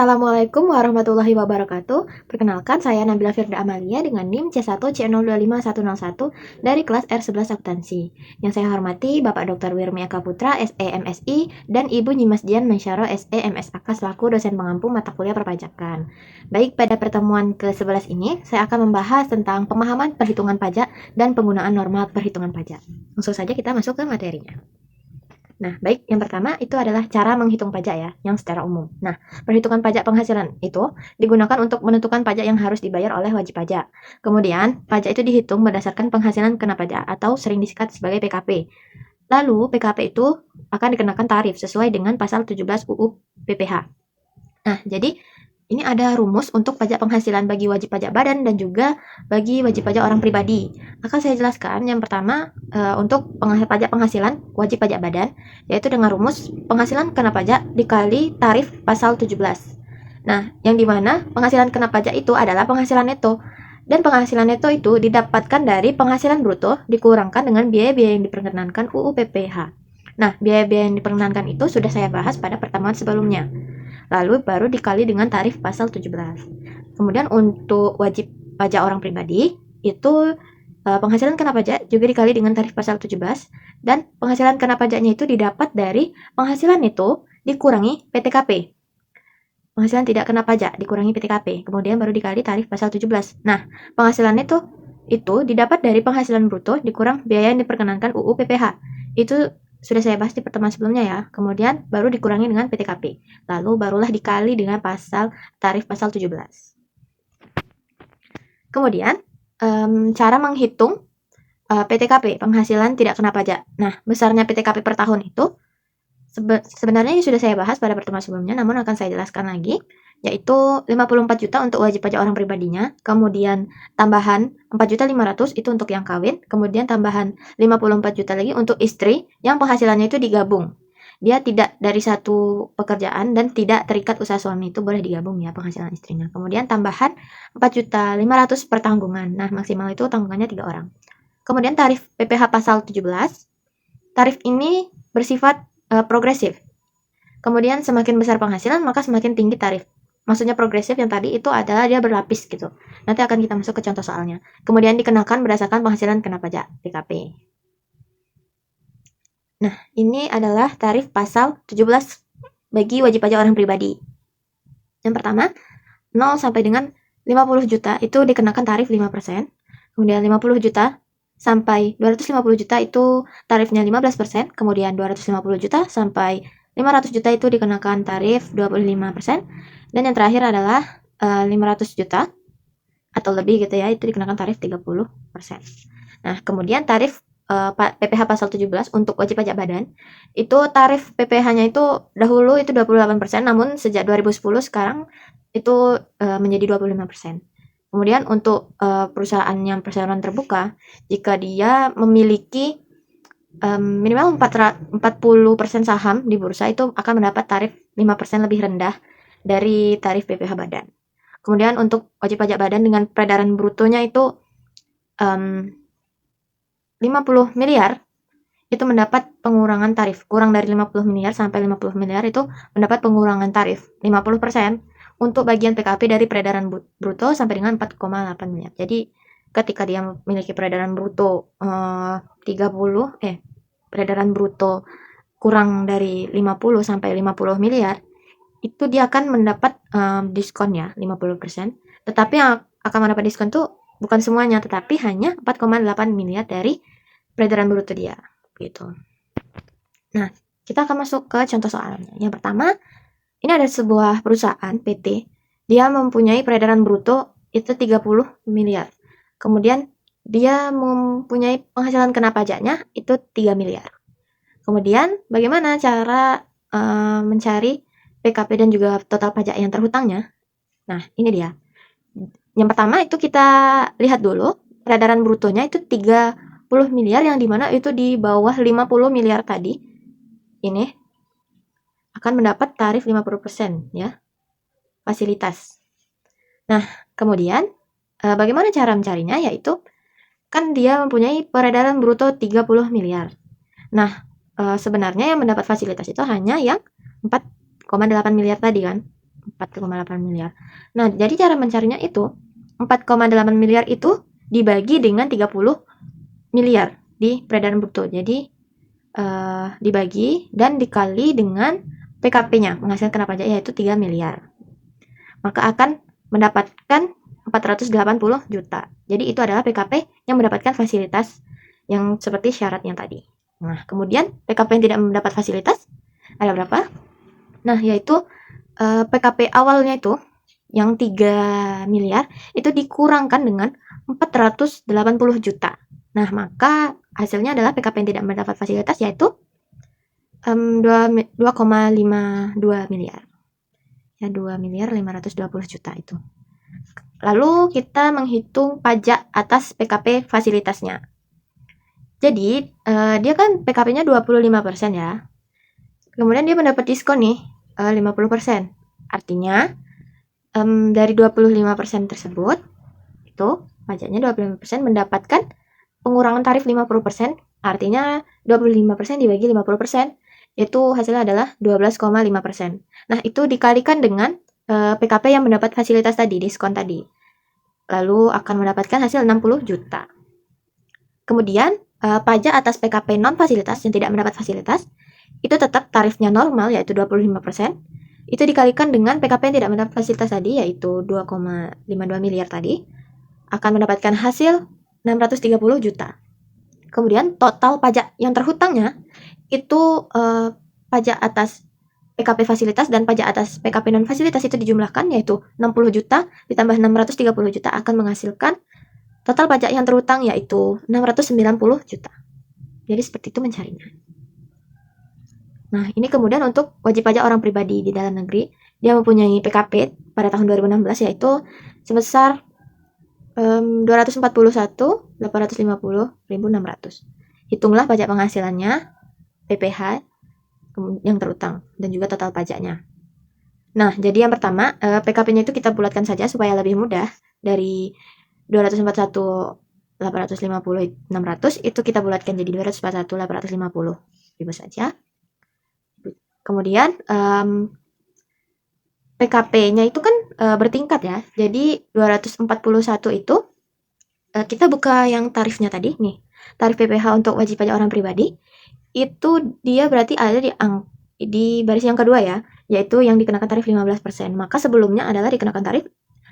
Assalamualaikum warahmatullahi wabarakatuh. Perkenalkan, saya Nabila Firda Amalia dengan NIM C1C025101 dari kelas R11 Akuntansi. Yang saya hormati Bapak Dr. Wirmi Eka Putra, SE MSI, dan Ibu Nyimas Dian Mensyaro, SE MSAK selaku dosen pengampu mata kuliah perpajakan. Baik, pada pertemuan ke-11 ini, saya akan membahas tentang pemahaman perhitungan pajak dan penggunaan norma perhitungan pajak. Langsung saja kita masuk ke materinya. Nah, baik, yang pertama itu adalah cara menghitung pajak ya, yang secara umum. Nah, perhitungan pajak penghasilan itu digunakan untuk menentukan pajak yang harus dibayar oleh wajib pajak. Kemudian, pajak itu dihitung berdasarkan penghasilan kena pajak atau sering disingkat sebagai PKP. Lalu, PKP itu akan dikenakan tarif sesuai dengan pasal 17 UU PPH. Nah, jadi ini ada rumus untuk pajak penghasilan bagi wajib pajak badan dan juga bagi wajib pajak orang pribadi. Akan saya jelaskan yang pertama untuk pajak penghasilan wajib pajak badan, yaitu dengan rumus penghasilan kena pajak dikali tarif pasal 17. Nah, yang dimana penghasilan kena pajak itu adalah penghasilan neto. Dan penghasilan neto itu didapatkan dari penghasilan bruto dikurangkan dengan biaya-biaya yang diperkenankan UU PPH. Nah, biaya-biaya yang diperkenankan itu sudah saya bahas pada pertemuan sebelumnya. Lalu baru dikali dengan tarif pasal 17. Kemudian untuk wajib pajak orang pribadi, itu penghasilan kena pajak juga dikali dengan tarif pasal 17, dan penghasilan kena pajaknya itu didapat dari penghasilan itu dikurangi PTKP. Penghasilan tidak kena pajak dikurangi PTKP, kemudian baru dikali tarif pasal 17. Nah, penghasilan itu didapat dari penghasilan bruto dikurang biaya yang diperkenankan UU PPH. Itu sudah saya bahas di pertemuan sebelumnya ya. Kemudian baru dikurangi dengan PTKP. Lalu barulah dikali dengan tarif pasal 17. Kemudian cara menghitung PTKP, penghasilan tidak kena pajak. Nah, besarnya PTKP per tahun itu sebenarnya ini sudah saya bahas pada pertemuan sebelumnya, namun akan saya jelaskan lagi, yaitu 54 juta untuk wajib pajak orang pribadinya, kemudian tambahan 4.500.000 itu untuk yang kawin, kemudian tambahan 54 juta lagi untuk istri yang penghasilannya itu digabung. Dia tidak dari satu pekerjaan dan tidak terikat usaha suami, itu boleh digabung ya penghasilan istrinya. Kemudian tambahan 4.500.000 per tanggungan. Nah, maksimal itu tanggungannya 3 orang. Kemudian tarif PPH pasal 17. Tarif ini bersifat progresif. Kemudian semakin besar penghasilan maka semakin tinggi tarif. Maksudnya progresif yang tadi itu adalah dia berlapis gitu. Nanti akan kita masuk ke contoh soalnya. Kemudian dikenakan berdasarkan penghasilan kena pajak PKP. Nah, ini adalah tarif pasal 17 bagi wajib pajak orang pribadi. Yang pertama, 0 sampai dengan 50 juta itu dikenakan tarif 5%. Kemudian 50 juta sampai 250 juta itu tarifnya 15%, kemudian 250 juta sampai 500 juta itu dikenakan tarif 25%, dan yang terakhir adalah 500 juta atau lebih gitu ya, itu dikenakan tarif 30%. Nah, kemudian tarif PPH pasal 17 untuk wajib pajak badan, itu tarif PPH-nya itu dahulu itu 28%, namun sejak 2010 sekarang itu menjadi 25%. Kemudian untuk perusahaan yang perseroan terbuka, jika dia memiliki minimal 40% saham di bursa, itu akan mendapat tarif 5% lebih rendah dari tarif PPH badan. Kemudian untuk wajib pajak badan dengan peredaran brutonya itu 50 miliar, itu mendapat pengurangan tarif. Kurang dari 50 miliar sampai 50 miliar itu mendapat pengurangan tarif 50%. Untuk bagian PKP dari peredaran bruto sampai dengan 4,8 miliar. Jadi ketika dia memiliki peredaran bruto peredaran bruto kurang dari 50 sampai 50 miliar, itu dia akan mendapat diskon ya 50%. Tetapi yang akan mendapat diskon tuh bukan semuanya, tetapi hanya 4,8 miliar dari peredaran bruto dia gitu. Nah, kita akan masuk ke contoh soalnya. Yang pertama, ini ada sebuah perusahaan PT, dia mempunyai peredaran bruto itu 30 miliar. Kemudian dia mempunyai penghasilan kena pajaknya itu 3 miliar. Kemudian bagaimana cara mencari PKP dan juga total pajak yang terhutangnya? Nah, ini dia. Yang pertama itu kita lihat dulu, peredaran brutonya itu 30 miliar yang dimana itu di bawah 50 miliar tadi. Ini akan mendapat tarif 50% ya, fasilitas. Nah, kemudian bagaimana cara mencarinya? Yaitu kan dia mempunyai peredaran bruto 30 miliar. Nah, sebenarnya yang mendapat fasilitas itu hanya yang 4,8 miliar tadi kan. 4,8 miliar. Nah, jadi cara mencarinya itu 4,8 miliar itu dibagi dengan 30 miliar di peredaran bruto. Jadi dibagi dan dikali dengan PKP-nya menghasilkan pajak yaitu 3 miliar. Maka akan mendapatkan 480 juta. Jadi itu adalah PKP yang mendapatkan fasilitas yang seperti syaratnya tadi. Nah, kemudian PKP yang tidak mendapat fasilitas ada berapa? Nah, yaitu PKP awalnya itu yang 3 miliar itu dikurangkan dengan 480 juta. Nah, maka hasilnya adalah PKP yang tidak mendapat fasilitas yaitu 2,52 miliar. Ya, 2 miliar 520 juta itu. Lalu kita menghitung pajak atas PKP fasilitasnya. Jadi, dia kan PKP-nya 25% ya. Kemudian dia mendapat diskon nih, 50%. Artinya, dari 25% tersebut, itu pajaknya 25% mendapatkan pengurangan tarif 50%, artinya 25% dibagi 50%, itu hasilnya adalah 12,5%. Nah, itu dikalikan dengan PKP yang mendapat fasilitas tadi, diskon tadi. Lalu akan mendapatkan hasil 60 juta. Kemudian, pajak atas PKP non-fasilitas yang tidak mendapat fasilitas, itu tetap tarifnya normal, yaitu 25%. Itu dikalikan dengan PKP yang tidak mendapat fasilitas tadi, yaitu 2,52 miliar tadi, akan mendapatkan hasil 630 juta. Kemudian, total pajak yang terhutangnya, itu pajak atas PKP fasilitas dan pajak atas PKP non-fasilitas itu dijumlahkan, yaitu 60 juta ditambah 630 juta akan menghasilkan total pajak yang terhutang yaitu 690 juta. Jadi seperti itu mencarinya. Nah, ini kemudian untuk wajib pajak orang pribadi di dalam negeri, dia mempunyai PKP pada tahun 2016 yaitu sebesar 241.850.600. Hitunglah pajak penghasilannya, PPh yang terutang dan juga total pajaknya. Nah, jadi yang pertama, PKP-nya itu kita bulatkan saja supaya lebih mudah. Dari 241.850.600 itu kita bulatkan jadi 241.850 ribu saja. Kemudian PKP-nya itu kan bertingkat ya. Jadi 241 itu kita buka yang tarifnya tadi nih. Tarif PPh untuk wajib pajak orang pribadi itu dia berarti ada di baris yang kedua ya, yaitu yang dikenakan tarif 15%. Maka sebelumnya adalah dikenakan tarif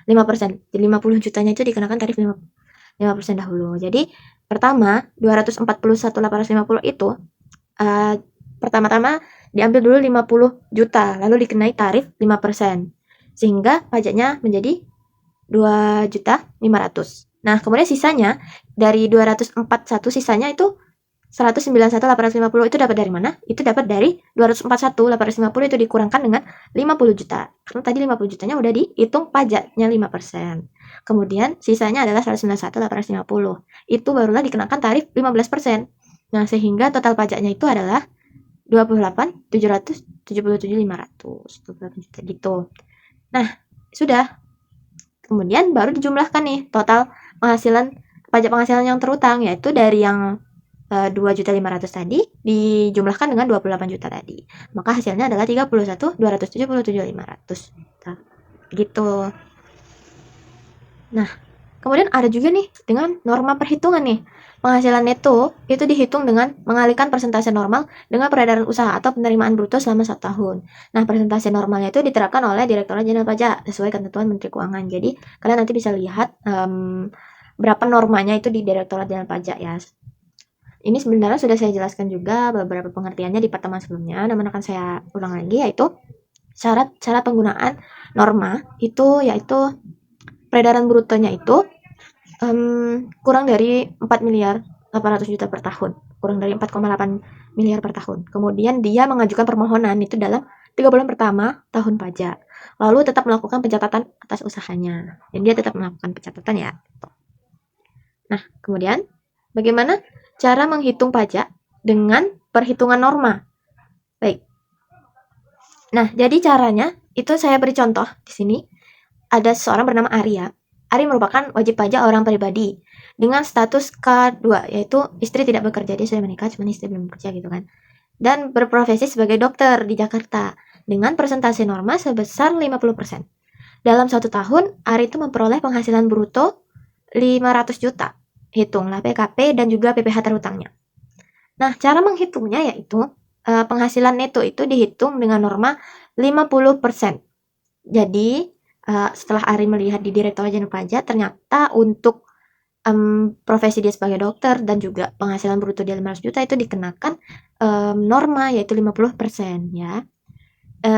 5%. Jadi 50 jutanya itu dikenakan tarif 5% dahulu. Jadi pertama 241.850 itu pertama-tama diambil dulu 50 juta, lalu dikenai tarif 5%. Sehingga pajaknya menjadi 2.500.000. Nah, kemudian sisanya dari 241 sisanya itu 191.850 itu dapat dari mana? Itu dapat dari 241.850 itu dikurangkan dengan 50 juta. Karena tadi 50 jutanya udah dihitung pajaknya 5%. Kemudian sisanya adalah 191.850. Itu barulah dikenakan tarif 15%. Nah, sehingga total pajaknya itu adalah 28.777.500. 28 juta gitu. Nah, sudah. Kemudian baru dijumlahkan nih total penghasilan pajak penghasilan yang terutang, yaitu dari yang 2.500.000 tadi dijumlahkan dengan 28 juta tadi. Maka hasilnya adalah 31.277.500. Gitu. Nah, kemudian ada juga nih dengan norma perhitungan nih. Penghasilan neto itu dihitung dengan mengalihkan persentase normal dengan peredaran usaha atau penerimaan bruto selama 1 tahun. Nah, persentase normalnya itu diterapkan oleh Direktorat Jenderal Pajak sesuai ketentuan Menteri Keuangan. Jadi, kalian nanti bisa lihat berapa normanya itu di Direktorat Jenderal Pajak ya. Ini sebenarnya sudah saya jelaskan juga beberapa pengertiannya di pertemuan sebelumnya, namun akan saya ulang lagi, yaitu syarat penggunaan norma itu yaitu peredaran brutonya itu kurang dari 4.800.000.000 per tahun, kurang dari 4,8 miliar per tahun. Kemudian dia mengajukan permohonan itu dalam 3 bulan pertama tahun pajak, lalu tetap melakukan pencatatan atas usahanya, dan dia tetap melakukan pencatatan ya. Nah, kemudian bagaimana cara menghitung pajak dengan perhitungan norma? Baik. Nah, jadi caranya itu saya beri contoh di sini. Ada seorang bernama Arya. Ari merupakan wajib pajak orang pribadi dengan status K2, yaitu istri tidak bekerja. Dia sudah menikah, cuma istri belum bekerja gitu kan. Dan berprofesi sebagai dokter di Jakarta. dengan persentase norma sebesar 50%. Dalam 1 tahun, Ari itu memperoleh penghasilan bruto 500 juta. Hitunglah PKP dan juga PPh terhutangnya. Nah, cara menghitungnya yaitu penghasilan neto itu dihitung dengan norma 50%. Jadi, setelah Ari melihat di Direktorat Jenderal Pajak, ternyata untuk profesi dia sebagai dokter dan juga penghasilan bruto dia 500 juta itu dikenakan norma yaitu 50% ya.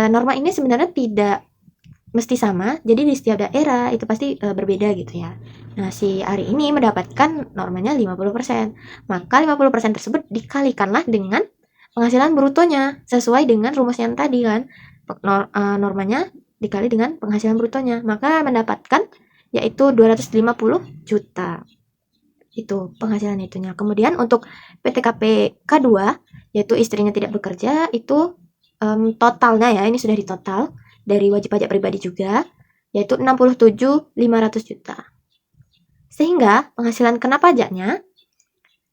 Norma ini sebenarnya tidak mesti sama, jadi di setiap daerah itu pasti berbeda gitu ya. Nah, si Ari ini mendapatkan normanya 50%. Maka 50% tersebut dikalikanlah dengan penghasilan brutonya sesuai dengan rumus yang tadi kan. Normanya dikali dengan penghasilan brutonya, maka mendapatkan yaitu 250 juta. Itu penghasilan itunya. Kemudian untuk PTKP K2 yaitu istrinya tidak bekerja itu totalnya ya, ini sudah ditotal dari wajib pajak pribadi juga, yaitu 67.500 juta. Sehingga penghasilan kena pajaknya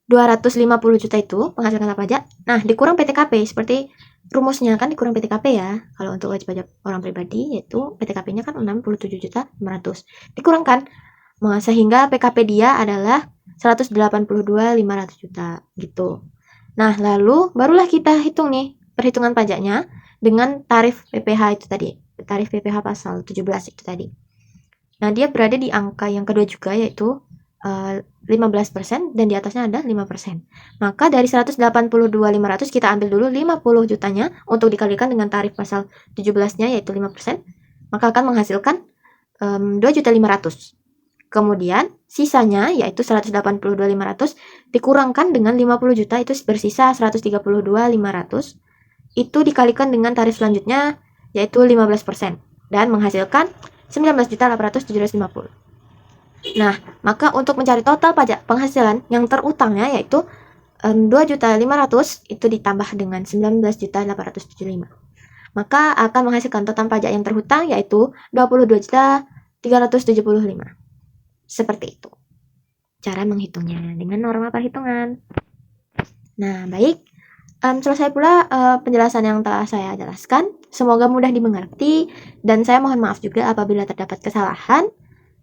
250 juta itu penghasilan kena pajak. Nah, dikurang PTKP seperti rumusnya kan dikurang PTKP ya. Kalau untuk wajib pajak orang pribadi yaitu PTKP-nya kan 67.500. Dikurangkan sehingga PKP dia adalah 182.500 juta gitu. Nah, lalu barulah kita hitung nih perhitungan pajaknya dengan tarif PPh itu tadi. Tarif PPh pasal 17 itu tadi. Nah, dia berada di angka yang kedua juga yaitu 15% dan di atasnya ada 5%. Maka dari 182.500 kita ambil dulu 50 jutanya untuk dikalikan dengan tarif pasal 17-nya yaitu 5%, maka akan menghasilkan 2.500.000. Kemudian sisanya yaitu 182.500 dikurangkan dengan 50 juta itu bersisa 132.500. Itu dikalikan dengan tarif selanjutnya yaitu 15% dan menghasilkan 19.850. Nah, maka untuk mencari total pajak penghasilan yang terutangnya yaitu 2.500.000 itu ditambah dengan 19.875. Maka akan menghasilkan total pajak yang terhutang yaitu 22.375. Seperti itu cara menghitungnya dengan norma perhitungan. Nah, baik. Selesai pula penjelasan yang telah saya jelaskan. Semoga mudah dimengerti dan saya mohon maaf juga apabila terdapat kesalahan.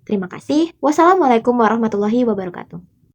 Terima kasih. Wassalamualaikum warahmatullahi wabarakatuh.